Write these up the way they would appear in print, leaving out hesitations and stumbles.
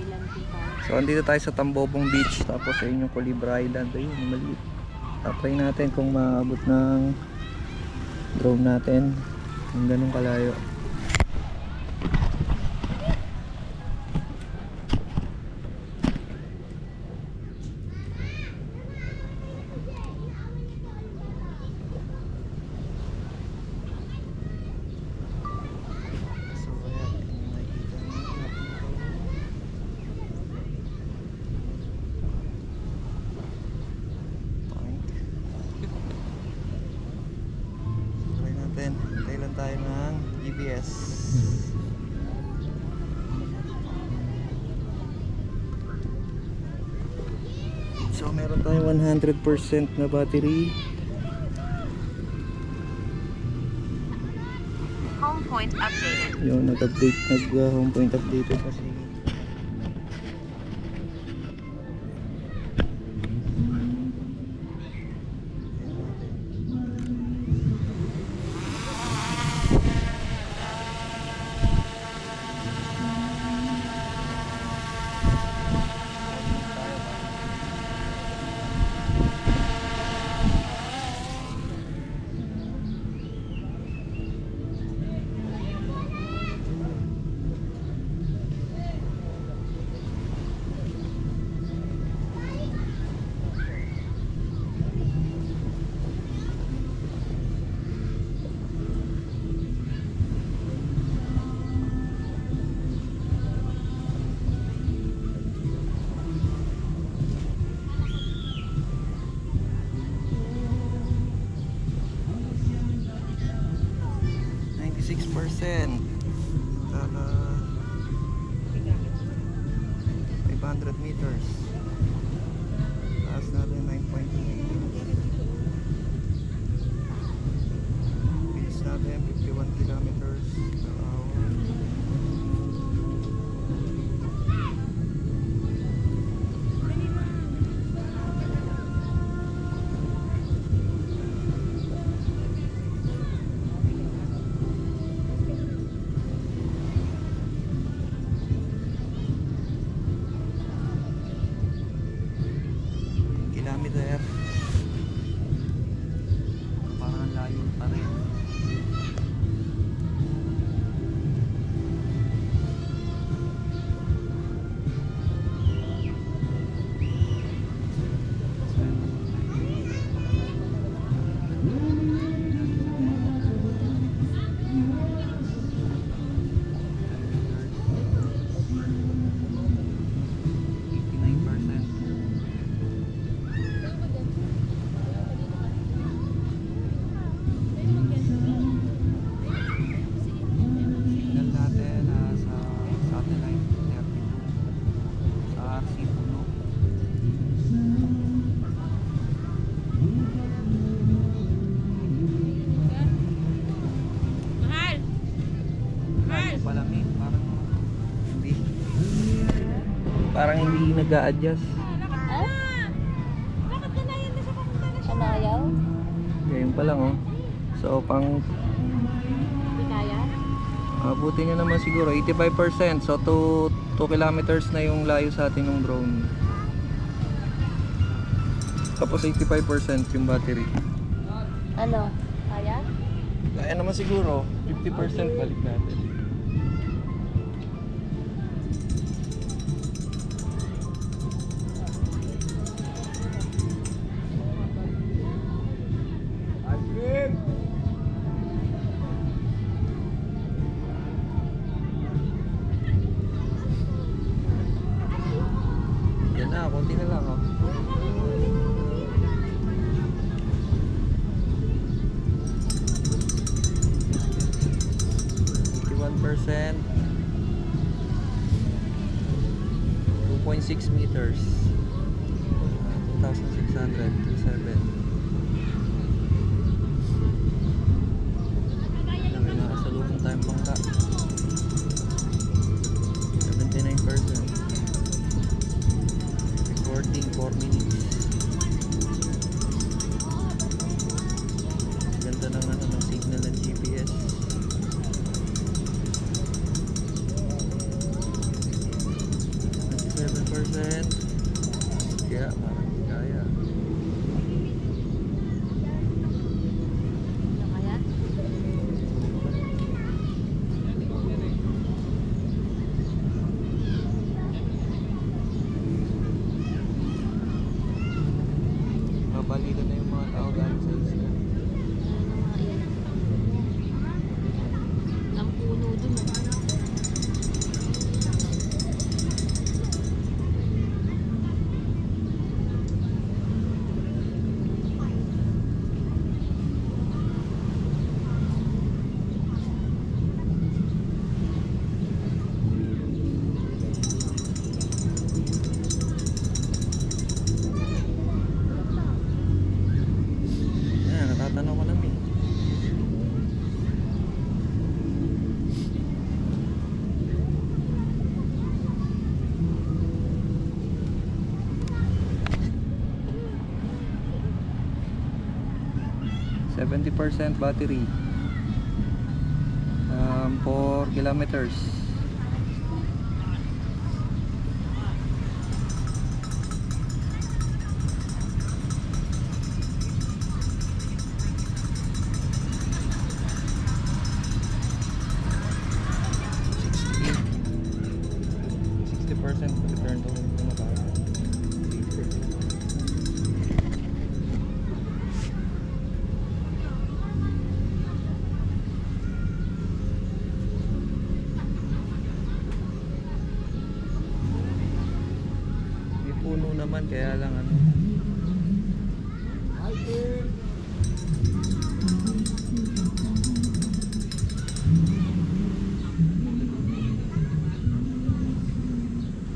Island din tayo. So andito tayo sa Tambobong Beach, tapos ayun yung Culebra Island, ayun yung maliit. Try natin kung maabot ng drone natin kung ganun kalayo. Hintay lang tayo ng GPS. So meron tayong 100% na battery. Home point updated. Yung nag-update, home point updated kasi. Percent 500 meters, taas natin 9.2, bilis natin 51 kilometers per hour. Kilometer, parang layo pa rin. Parang hindi nag-a-adjust. Bakit ka na yan na siya papunta na siya? Kanayaw? Ganyan pa lang oh. So pang Hindi kaya? buti nyo naman siguro 85%. So 2 kilometers na yung layo sa atin ng drone. Tapos 85% yung battery. Ano? Kaya? Kaya naman siguro 50% balik natin. Yan na, konti na lang oh. Percent 2.6 meters 2,600 may nakasalubong tayong bangka 79% recording 4 minutes. Ganda ng ng signal ng GPS. Kaya parang hindi kaya. Ano kaya? Babalikan na yung mga tao galing sa isla. Ano nga yan? Ang puno dun. Yan, natatanaw ko lang eh. %70 battery. 4 kilometers. Return to mababa. May puno naman kaya lang ano.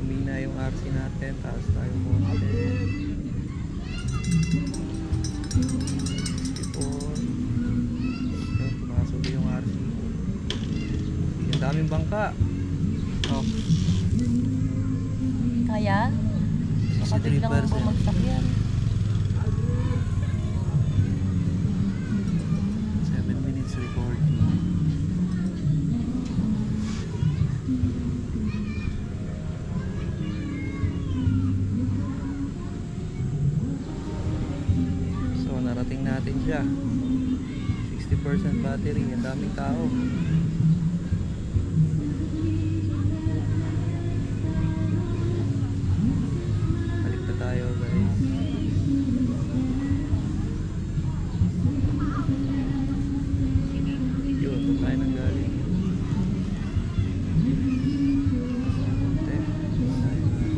Humina yung RC natin, taas tayo konti. 64. Yun, tumakasubi yung RC. Ang daming bangka. Oh, Kaya? Baka biglang 63%. bumagsak yan. 7 minutes recording. So narating natin siya. 60% battery, ang daming tao. Balik na tayo guys. Yun, doon tayo nang galing. Konti. Tayo na.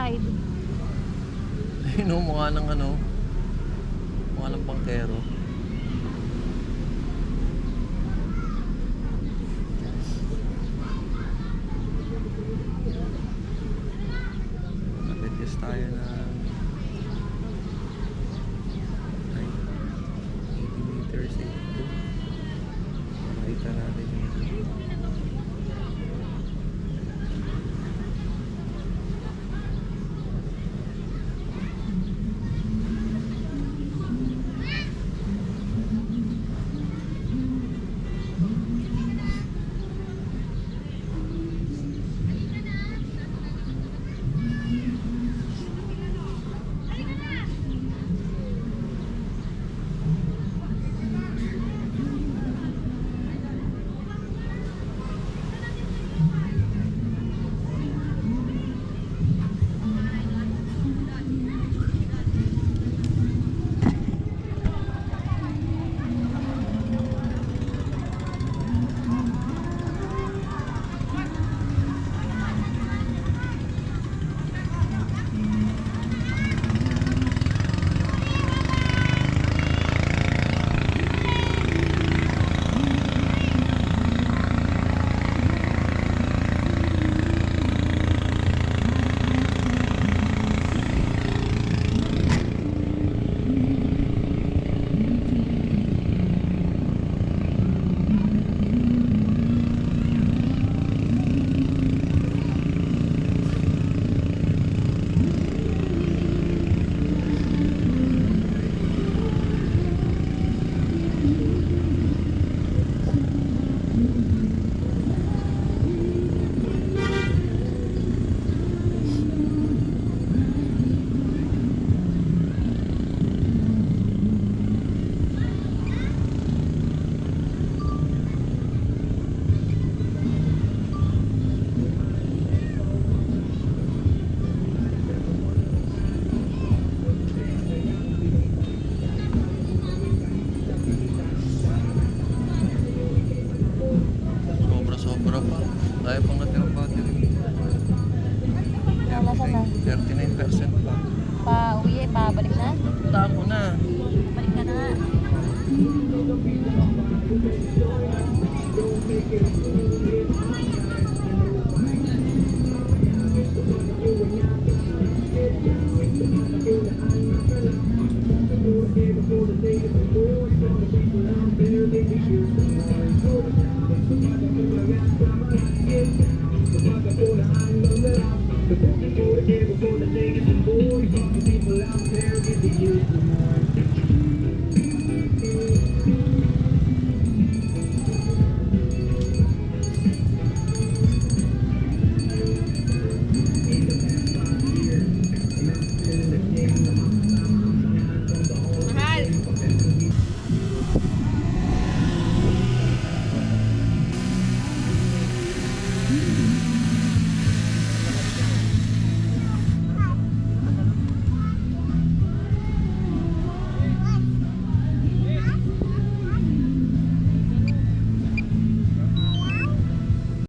ride. Ayun o, mukha ng ano. Mukha ng pangkero. Napitis tayo na 80 meters ito. Makita natin yun. Sobra pa. Tayo pang natirang battery. Nasaan na? 39% pa. Pa-uwi, pabalik na? Punta ako na. Balik ka na. Thank you.